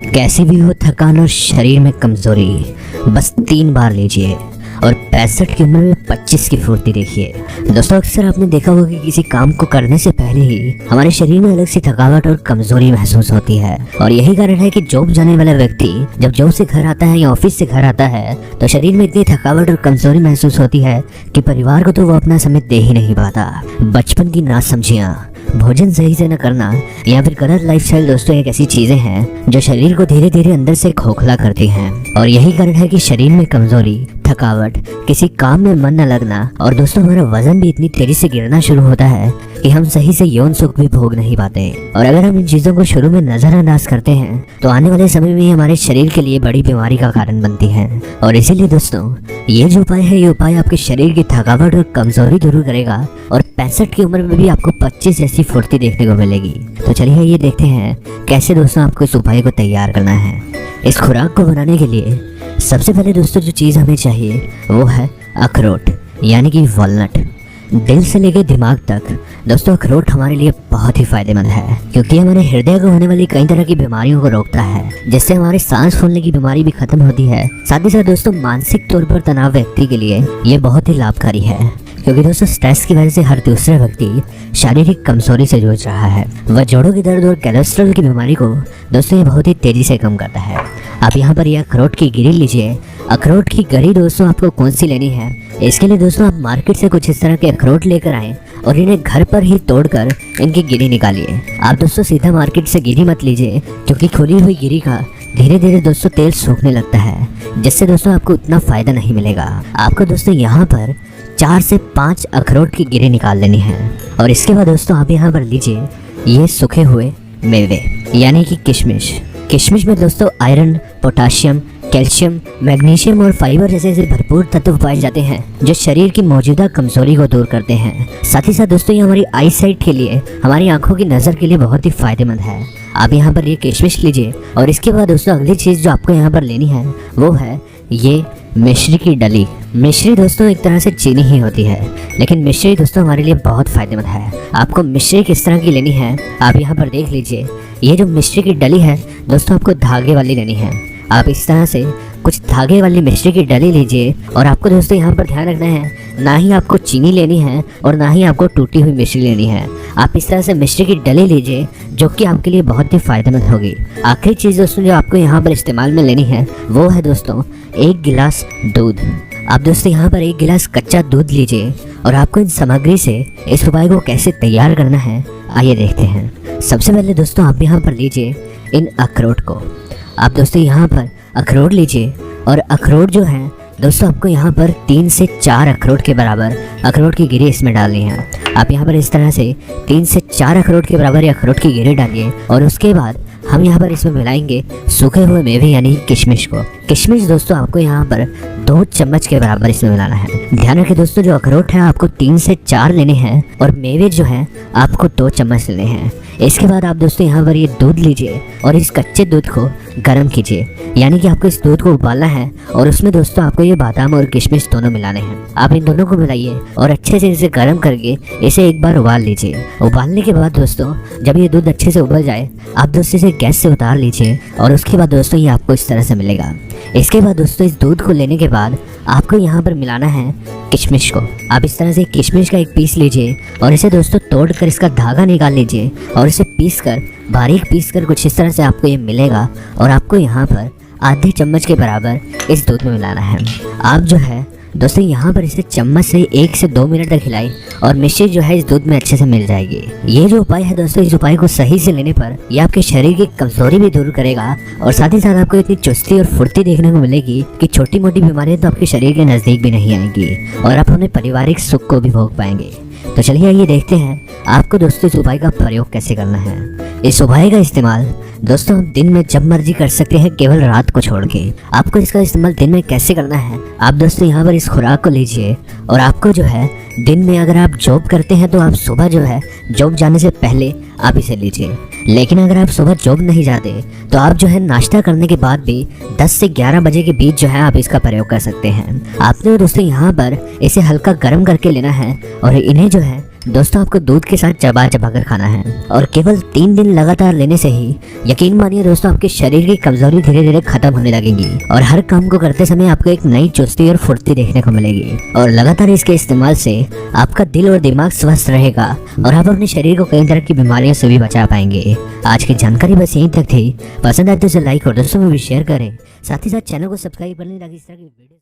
कैसी भी हो थकान और शरीर में कमजोरी, बस 3 बार लीजिए और 65 की उम्र में 25 की फुर्ती देखिए। दोस्तों, अक्सर आपने देखा होगा कि किसी काम को करने से पहले ही हमारे शरीर में अलग सी थकावट और कमजोरी महसूस होती है। और यही कारण है कि जॉब जाने वाला व्यक्ति जब जॉब से घर आता है या ऑफिस से घर आता है तो शरीर में इतनी थकावट और कमजोरी महसूस होती है कि परिवार को तो वो अपना समय दे ही नहीं पाता। बचपन की नासमझियाँ, भोजन सही से न करना या फिर गलत लाइफस्टाइल दोस्तों एक ऐसी चीजें हैं जो शरीर को धीरे धीरे अंदर से खोखला करती हैं। और यही कारण है कि शरीर में कमजोरी, थकावट, किसी काम में मन न लगना और दोस्तों हमारा वजन भी इतनी तेजी से गिरना शुरू होता है कि हम सही से यौन सुख भी भोग नहीं पाते। और अगर हम इन चीजों को शुरू में नजरअंदाज करते हैं तो आने वाले समय में हमारे शरीर के लिए बड़ी बीमारी का कारण बनती है। और इसीलिए दोस्तों ये जो उपाय है, ये उपाय आपके शरीर की थकावट और कमजोरी दूर करेगा और 65 की उम्र में भी आपको 25 जैसी फुर्ती देखने को मिलेगी। तो चलिए ये देखते हैं कैसे दोस्तों आपको इस उपाय को तैयार करना है। इस खुराक को बनाने के लिए सबसे पहले दोस्तों जो चीज़ हमें चाहिए वो है अखरोट, यानी कि वॉलनट। दिल से लेकर दिमाग तक दोस्तों अखरोट हमारे लिए बहुत ही फायदेमंद है, क्योंकि हमारे हृदय को होने वाली कई तरह की बीमारियों को रोकता है, जिससे हमारे सांस फूलने की बीमारी भी खत्म होती है। साथ ही साथ दोस्तों मानसिक तौर पर तनाव व्यक्ति के लिए ये बहुत ही लाभकारी है, क्योंकि दोस्तों स्ट्रेस की वजह से हर दूसरा व्यक्ति शारीरिक कमजोरी से जूझ रहा है। वह जोड़ों की दर्द और कोलेस्ट्रॉल की बीमारी को दोस्तों ये बहुत ही तेजी से कम करता है। आप यहाँ पर यह अखरोट की गिरी लीजिए। अखरोट की गरी दोस्तों आपको कौन सी लेनी है, इसके लिए दोस्तों आप मार्केट से कुछ इस तरह के अखरोट लेकर आएँ और इन्हें घर पर ही तोड़कर इनकी गिरी निकालिए। आप दोस्तों सीधा मार्केट से गिरी मत लीजिए, क्योंकि खुली हुई गिरी का धीरे धीरे दोस्तों तेल सूखने लगता है, जिससे दोस्तों आपको उतना फायदा नहीं मिलेगा। आपको दोस्तों यहाँ पर 4 से 5 अखरोट की गिरी निकाल लेनी है। और इसके बाद दोस्तों आप यहाँ पर लीजिए ये सूखे हुए मेवे, यानी कि किशमिश। किशमिश में दोस्तों आयरन, पोटाशियम, कैल्शियम, मैग्नीशियम और फाइबर जैसे भरपूर तत्व पाए जाते हैं जो शरीर की मौजूदा कमजोरी को दूर करते हैं। साथ ही साथ दोस्तों ये हमारी आई साइट के लिए, हमारी आंखों की नज़र के लिए बहुत ही फायदेमंद है। आप यहाँ पर ये किशमिश लीजिए। और इसके बाद दोस्तों अगली चीज़ जो आपको यहाँ पर लेनी है वो है ये मिश्री की डली। मिश्री दोस्तों एक तरह से चीनी ही होती है, लेकिन मिश्री दोस्तों हमारे लिए बहुत फायदेमंद है। आपको मिश्री किस तरह की लेनी है आप यहाँ पर देख लीजिए। ये जो मिश्री की डली है दोस्तों आपको धागे वाली लेनी है। आप इस तरह से कुछ धागे वाली मिश्री की डली लीजिए। और आपको दोस्तों यहाँ पर ध्यान रखना है, ना ही आपको चीनी लेनी है और ना ही आपको टूटी हुई मिश्री लेनी है। आप इस तरह से मिश्री की डली लीजिए, जो कि आपके लिए बहुत ही फायदेमंद होगी। आखिरी चीज़ दोस्तों जो आपको यहाँ पर इस्तेमाल में लेनी है वो है दोस्तों 1 गिलास दूध। आप दोस्तों यहाँ पर 1 गिलास कच्चा दूध लीजिए। और आपको इन सामग्री से इस उपाय को कैसे तैयार करना है आइए देखते हैं। सबसे पहले दोस्तों आप यहाँ पर लीजिए इन अखरोट को। आप दोस्तों यहाँ पर अखरोट लीजिए और अखरोट जो है दोस्तों आपको यहाँ पर 3 से 4 अखरोट के बराबर अखरोट की गिरी इसमें डालनी है। आप यहाँ पर इस तरह से 3 से 4 अखरोट के बराबर अखरोट की गिरी डालिए। और उसके बाद हम यहाँ पर इसमें मिलाएंगे सूखे हुए मेवे, यानी किशमिश को। किशमिश दोस्तों आपको यहाँ पर 2 चम्मच के बराबर इसमें मिलाना है। ध्यान रखिए दोस्तों जो अखरोट है आपको 3 से 4 लेने हैं और मेवे जो है आपको 2 चम्मच लेने हैं। इसके बाद आप दोस्तों यहाँ पर ये दूध लीजिए और इस कच्चे दूध को गर्म कीजिए, यानी कि आपको इस दूध को उबालना है और उसमें दोस्तों आपको ये बादाम और किशमिश दोनों मिलाने हैं। आप इन दोनों को मिलाइए और अच्छे से इसे गर्म करके इसे एक बार उबाल लीजिए। उबालने के बाद दोस्तों जब ये दूध अच्छे से उबल जाए आप दोस्तों इसे गैस से उतार लीजिए। और उसके बाद दोस्तों ये आपको इस तरह से मिलेगा। इसके बाद दोस्तों इस दूध को लेने के बाद आपको यहाँ पर मिलाना है किशमिश को। आप इस तरह से किशमिश का एक पीस लीजिए और इसे दोस्तों तोड़कर इसका धागा निकाल लीजिए और इसे बारीक पीस कर कुछ इस तरह से आपको ये मिलेगा। और आपको यहाँ पर आधे चम्मच के बराबर इस दूध में मिलाना है। आप जो है दोस्तों यहाँ पर इसे चम्मच से 1 से 2 मिनट तक हिलाएं और मिश्री जो है इस दूध में अच्छे से मिल जाएगी। ये जो उपाय है दोस्तों, इस उपाय को सही से लेने पर ये आपके शरीर की कमजोरी भी दूर करेगा और साथ ही साथ आपको इतनी चुस्ती और फुर्ती देखने को मिलेगी कि छोटी मोटी बीमारियां तो आपके शरीर के नज़दीक भी नहीं आएंगी और आप अपने पारिवारिक सुख को भी भोग पाएंगे। तो चलिए आइए देखते हैं आपको दोस्तों इस उपाय का प्रयोग कैसे करना है। इस उपाय का इस्तेमाल दोस्तों दिन में जब मर्जी कर सकते हैं, केवल रात को छोड़ के। आपको इसका इस्तेमाल दिन में कैसे करना है, आप दोस्तों यहाँ पर इस खुराक को लीजिए और आपको जो है दिन में अगर आप जॉब करते हैं तो आप सुबह जो है जॉब जाने से पहले आप इसे लीजिए। लेकिन अगर आप सुबह जॉब नहीं जाते तो आप जो है नाश्ता करने के बाद भी 10 से 11 बजे के बीच जो है आप इसका प्रयोग कर सकते हैं। आपने दोस्तों यहाँ पर इसे हल्का गर्म करके लेना है और इन्हें जो है दोस्तों आपको दूध के साथ चबा चबा कर खाना है और केवल 3 दिन लगातार लेने से ही यकीन मानिए दोस्तों आपके शरीर की कमजोरी धीरे धीरे खत्म होने लगेगी और हर काम को करते समय आपको एक नई चुस्ती और फुर्ती देखने को मिलेगी। और लगातार इसके इस्तेमाल से आपका दिल और दिमाग स्वस्थ रहेगा और आप अपने शरीर को कई तरह की बीमारियों से भी बचा पाएंगे। आज की जानकारी बस यहीं तक थी। पसंद आए तो इसे लाइक और दोस्तों में भी शेयर करें, साथ ही साथ चैनल को सब्सक्राइब करने ताकि इस तरह की वीडियो